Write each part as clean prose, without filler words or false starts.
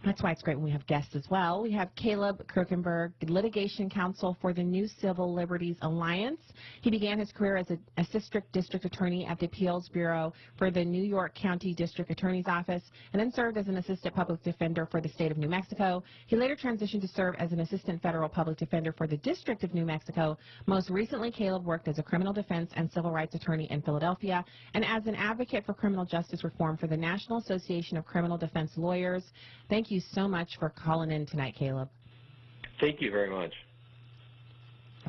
That's why it's great when we have guests as well. We have Caleb Kruckenberg, Litigation Counsel for the New Civil Liberties Alliance. He began his career as an assistant district attorney at the Appeals Bureau for the New York County District Attorney's Office, and then served as an assistant public defender for the state of New Mexico. He later transitioned to serve as an assistant federal public defender for the District of New Mexico. Most recently, Caleb worked as a criminal defense and civil rights attorney in Philadelphia and as an advocate for criminal justice reform for the National Association of Criminal Defense Lawyers. Thank you so much for calling in tonight, Caleb. Thank you very much.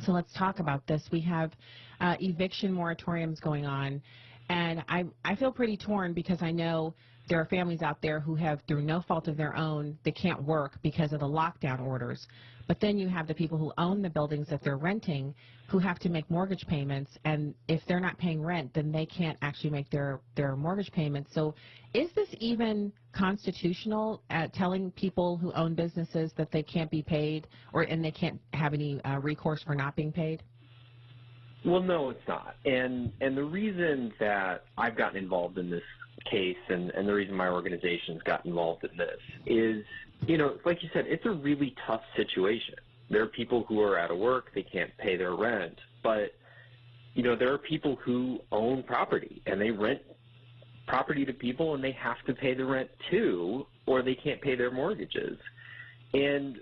So let's talk about this. We have eviction moratoriums going on, and I feel pretty torn because I know there are families out there who have, through no fault of their own, they can't work because of the lockdown orders. But then you have the people who own the buildings that they're renting who have to make mortgage payments, and if they're not paying rent, then they can't actually make their mortgage payments. So is this even constitutional, telling people who own businesses that they can't be paid and they can't have any recourse for not being paid? Well, no, it's not. And the reason that I've gotten involved in this case and the reason my organization's got involved in this is, you know, like you said, it's a really tough situation. There are people who are out of work, they can't pay their rent, but, you know, there are people who own property and they rent property to people and they have to pay the rent too, or they can't pay their mortgages. And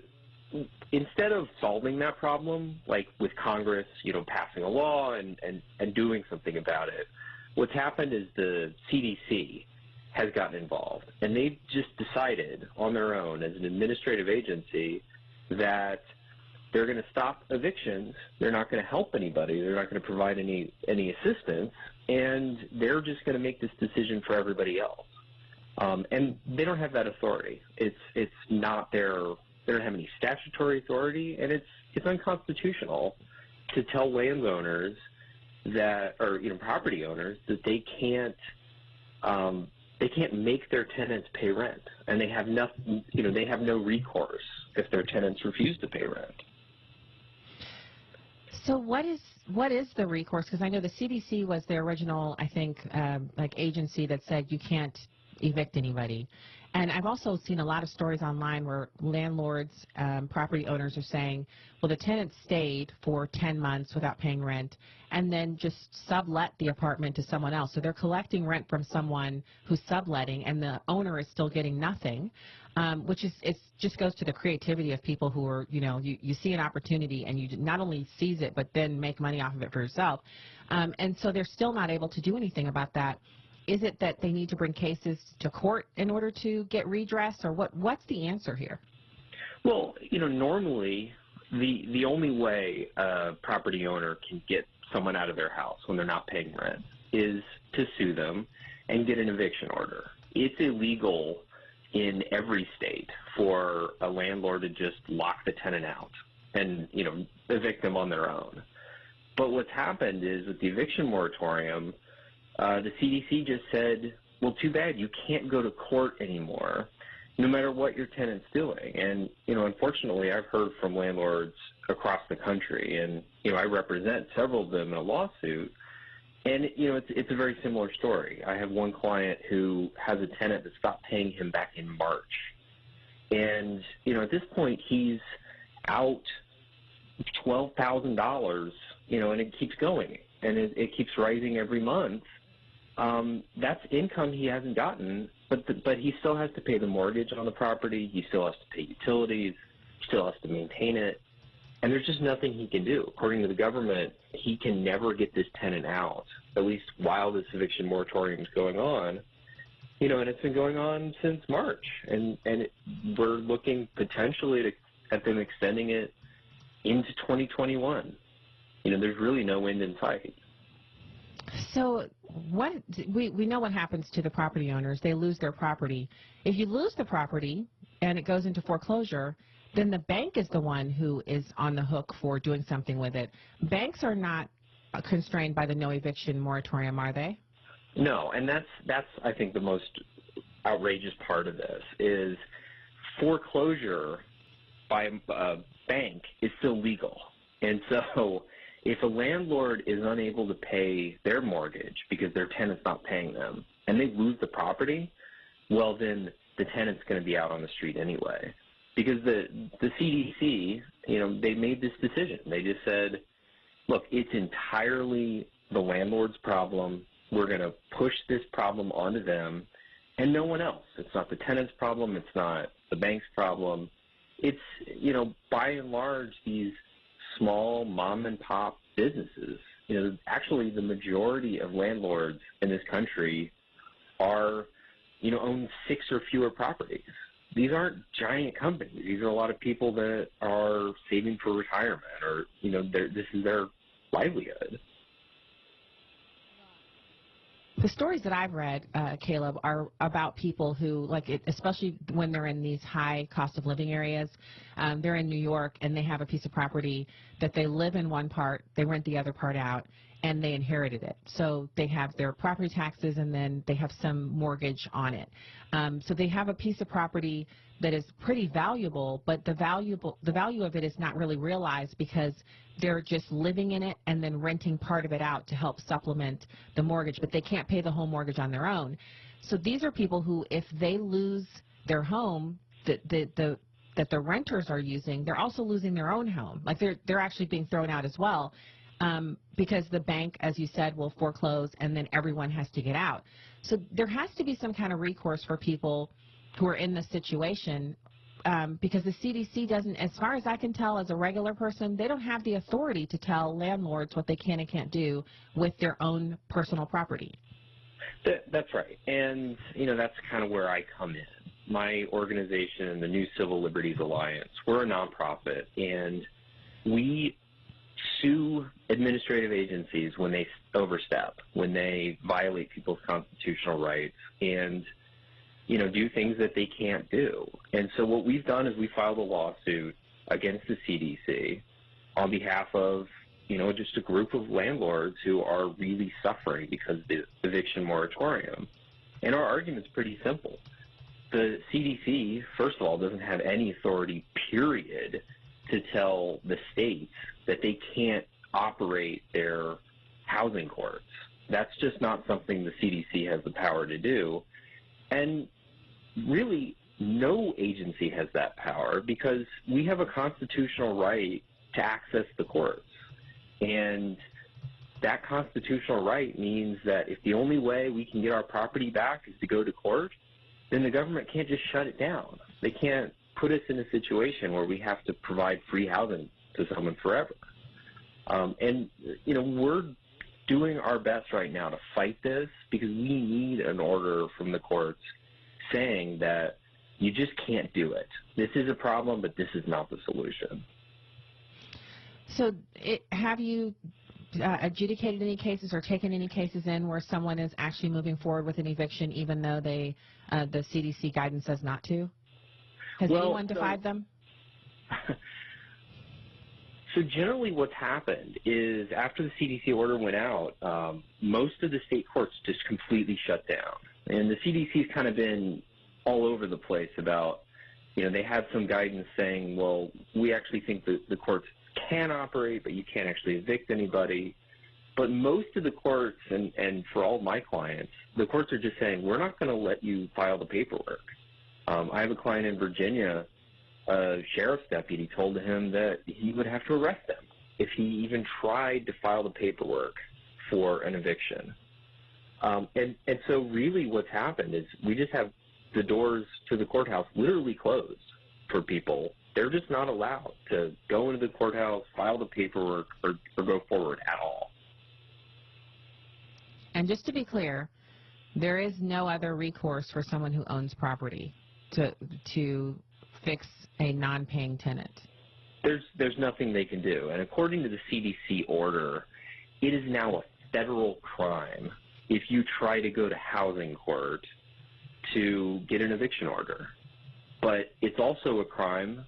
instead of solving that problem, like with Congress, you know, passing a law and doing something about it, what's happened is the CDC has gotten involved, and they've just decided on their own as an administrative agency that they're going to stop evictions. They're not going to help anybody. They're not going to provide any assistance, and they're just going to make this decision for everybody else. And they don't have that authority. It's not their. They don't have any statutory authority, and it's unconstitutional to tell landowners that, or you know, property owners, that they can't make their tenants pay rent, and they have nothing. You know, they have no recourse if their tenants refuse to pay rent. So what is the recourse? Because I know the CDC was the original, I think, like agency that said you can't evict anybody. And I've also seen a lot of stories online where landlords, property owners are saying, well, the tenant stayed for 10 months without paying rent and then just sublet the apartment to someone else. So they're collecting rent from someone who's subletting and the owner is still getting nothing, which is, it just goes to the creativity of people who are, you know, you see an opportunity and you not only seize it but then make money off of it for yourself. And so they're still not able to do anything about that. Is it that they need to bring cases to court in order to get redress, or what's the answer here? Well, you know, normally the only way a property owner can get someone out of their house when they're not paying rent is to sue them and get an eviction order. It's illegal in every state for a landlord to just lock the tenant out and, you know, evict them on their own. But what's happened is with the eviction moratorium, the CDC just said, well, too bad, you can't go to court anymore, no matter what your tenant's doing. And, you know, unfortunately, I've heard from landlords across the country, and, you know, I represent several of them in a lawsuit, and, you know, it's a very similar story. I have one client who has a tenant that stopped paying him back in March. And, you know, at this point, he's out $12,000, you know, and it keeps going, and it keeps rising every month. That's income he hasn't gotten, but he still has to pay the mortgage on the property. He still has to pay utilities. He still has to maintain it. And there's just nothing he can do. According to the government, he can never get this tenant out, at least while this eviction moratorium is going on. You know, and it's been going on since March. And we're looking potentially at them extending it into 2021. You know, there's really no end in sight. So we know what happens to the property owners. They lose their property. If you lose the property and it goes into foreclosure, then the bank is the one who is on the hook for doing something with it. Banks are not constrained by the no eviction moratorium, are they? No, and that's I think the most outrageous part of this is foreclosure by a bank is still legal. And so if a landlord is unable to pay their mortgage because their tenant's not paying them and they lose the property, well then the tenant's going to be out on the street anyway. Because the CDC, they made this decision. They just said, look, it's entirely the landlord's problem. We're going to push this problem onto them and no one else. It's not the tenant's problem. It's not the bank's problem. It's, by and large, these small mom and pop businesses. Actually the majority of landlords in this country are, own 6 or fewer properties. These aren't giant companies. These are a lot of people that are saving for retirement or, this is their livelihood. The stories that I've read, Caleb, are about people who, especially when they're in these high cost of living areas, they're in New York and they have a piece of property that they live in one part, they rent the other part out, and they inherited it. So they have their property taxes and then they have some mortgage on it. So they have a piece of property that is pretty valuable, but the value of it is not really realized because they're just living in it and then renting part of it out to help supplement the mortgage, but they can't pay the whole mortgage on their own. So these are people who, if they lose their home that the renters are using, they're also losing their own home. Like they're actually being thrown out as well, because the bank, as you said, will foreclose and then everyone has to get out. So there has to be some kind of recourse for people who are in this situation, because the CDC doesn't, as far as I can tell as a regular person, they don't have the authority to tell landlords what they can and can't do with their own personal property. That's right. And, that's kind of where I come in. My organization, the New Civil Liberties Alliance, we're a nonprofit, and we sue administrative agencies when they overstep, when they violate people's constitutional rights and, do things that they can't do. And so what we've done is we filed a lawsuit against the CDC on behalf of, just a group of landlords who are really suffering because of the eviction moratorium. And our argument's pretty simple. The CDC, first of all, doesn't have any authority, period, to tell the states that they can't operate their housing courts. That's just not something the CDC has the power to do. And really, no agency has that power because we have a constitutional right to access the courts. And that constitutional right means that if the only way we can get our property back is to go to court, then the government can't just shut it down. They can't put us in a situation where we have to provide free housing to someone forever. And, we're doing our best right now to fight this because we need an order from the courts saying that you just can't do it. This is a problem, but this is not the solution. So have you adjudicated any cases or taken any cases in where someone is actually moving forward with an eviction even though the CDC guidance says not to? Has anyone defied them? So generally what's happened is after the CDC order went out, most of the state courts just completely shut down. And the CDC's kind of been all over the place about, they had some guidance saying, well, we actually think that the courts can operate, but you can't actually evict anybody. But most of the courts, and for all of my clients, the courts are just saying, we're not going to let you file the paperwork. I have a client in Virginia, a sheriff's deputy told him that he would have to arrest him if he even tried to file the paperwork for an eviction. And so really what's happened is we just have the doors to the courthouse literally closed for people. They're just not allowed to go into the courthouse, file the paperwork, or go forward at all. And just to be clear, there is no other recourse for someone who owns property to fix a non-paying tenant. There's nothing they can do. And according to the CDC order, it is now a federal crime if you try to go to housing court to get an eviction order. But it's also a crime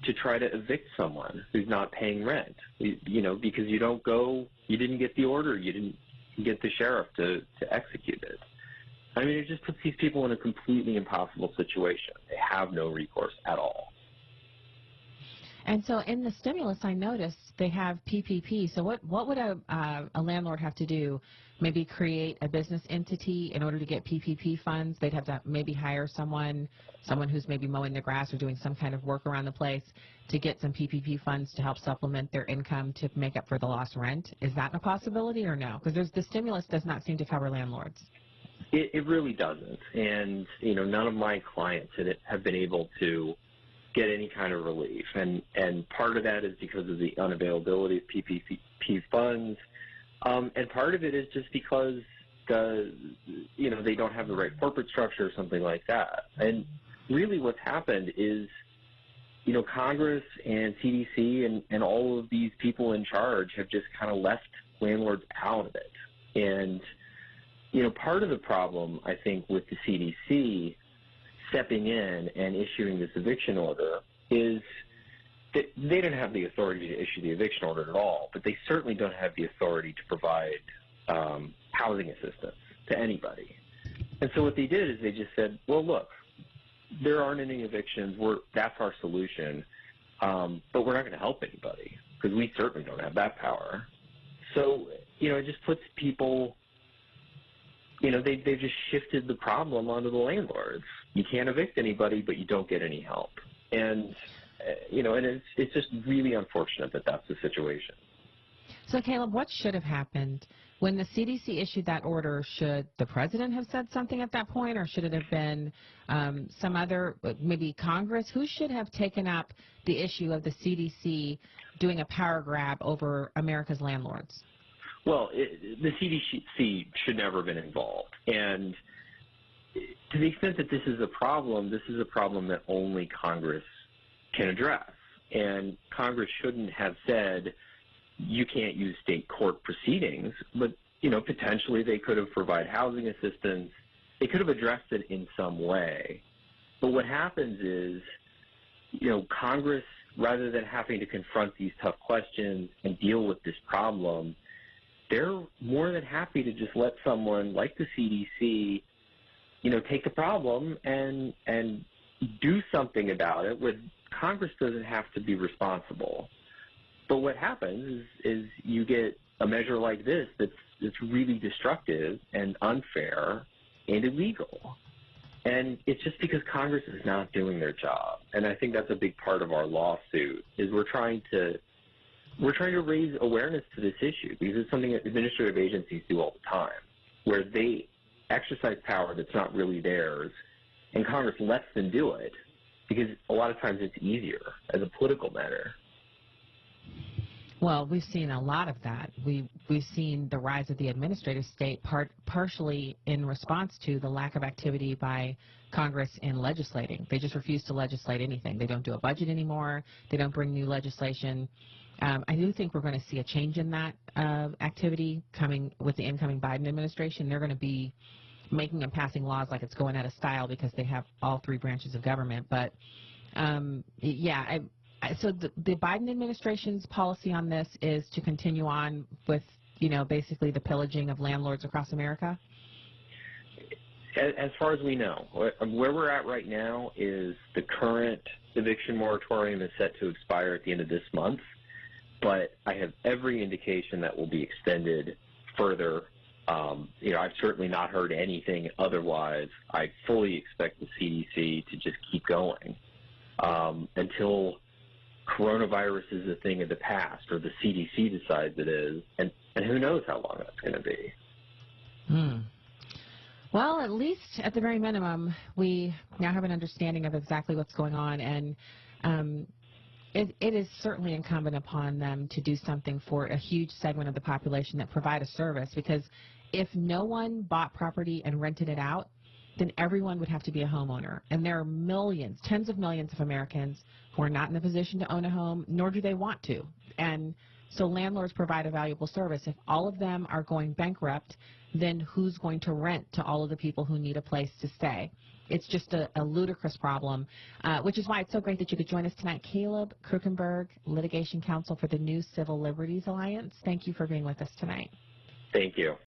to try to evict someone who's not paying rent, because you didn't get the order, you didn't get the sheriff to execute it. I mean, it just puts these people in a completely impossible situation. They have no recourse at all. And so in the stimulus, I noticed they have PPP. So what would a landlord have to do? Maybe create a business entity in order to get PPP funds? They'd have to maybe hire someone who's maybe mowing the grass or doing some kind of work around the place to get some PPP funds to help supplement their income to make up for the lost rent. Is that a possibility or no? Because the stimulus does not seem to cover landlords. It really doesn't. And, none of my clients have been able to get any kind of relief. And part of that is because of the unavailability of PPP funds. And part of it is just because they don't have the right corporate structure or something like that. And really what's happened is, Congress and CDC and all of these people in charge have just kind of left landlords out of it. And, part of the problem, I think, with the CDC stepping in and issuing this eviction order is that they don't have the authority to issue the eviction order at all, but they certainly don't have the authority to provide housing assistance to anybody. And so what they did is they just said, well, look, there aren't any evictions. That's our solution, but we're not going to help anybody because we certainly don't have that power. So, it just puts people, they've just shifted the problem onto the landlords. You can't evict anybody, but you don't get any help. And, and it's just really unfortunate that that's the situation. So, Caleb, what should have happened? When the CDC issued that order, should the president have said something at that point, or should it have been some other, maybe Congress? Who should have taken up the issue of the CDC doing a power grab over America's landlords? Well, the CDC should never have been involved. And to the extent that this is a problem that only Congress can address. And Congress shouldn't have said, you can't use state court proceedings, but, potentially they could have provided housing assistance. They could have addressed it in some way. But what happens is, Congress, rather than having to confront these tough questions and deal with this problem, they're more than happy to just let someone like the CDC, take the problem and do something about it where Congress doesn't have to be responsible. But what happens is you get a measure like this that's really destructive and unfair and illegal. And it's just because Congress is not doing their job. And I think that's a big part of our lawsuit is we're trying to raise awareness to this issue because it's something that administrative agencies do all the time, where they exercise power that's not really theirs, and Congress lets them do it because a lot of times it's easier as a political matter. Well, we've seen a lot of that. We've seen the rise of the administrative state partially in response to the lack of activity by Congress in legislating. They just refuse to legislate anything. They don't do a budget anymore. They don't bring new legislation. I do think we're going to see a change in that activity coming with the incoming Biden administration. They're going to be making and passing laws like it's going out of style because they have all three branches of government. But, so the Biden administration's policy on this is to continue on with, basically the pillaging of landlords across America? As far as we know, where we're at right now is the current eviction moratorium is set to expire at the end of this month. But I have every indication that will be extended further. I've certainly not heard anything otherwise. I fully expect the CDC to just keep going until coronavirus is a thing of the past or the CDC decides it is, and who knows how long that's going to be. Well, at least at the very minimum, we now have an understanding of exactly what's going on, and it is certainly incumbent upon them to do something for a huge segment of the population that provide a service, because if no one bought property and rented it out, then everyone would have to be a homeowner. And there are millions, tens of millions of Americans who are not in the position to own a home, nor do they want to. And so landlords provide a valuable service. If all of them are going bankrupt, then who's going to rent to all of the people who need a place to stay? It's just a ludicrous problem, which is why it's so great that you could join us tonight. Caleb Kruckenberg, Litigation Counsel for the New Civil Liberties Alliance. Thank you for being with us tonight. Thank you.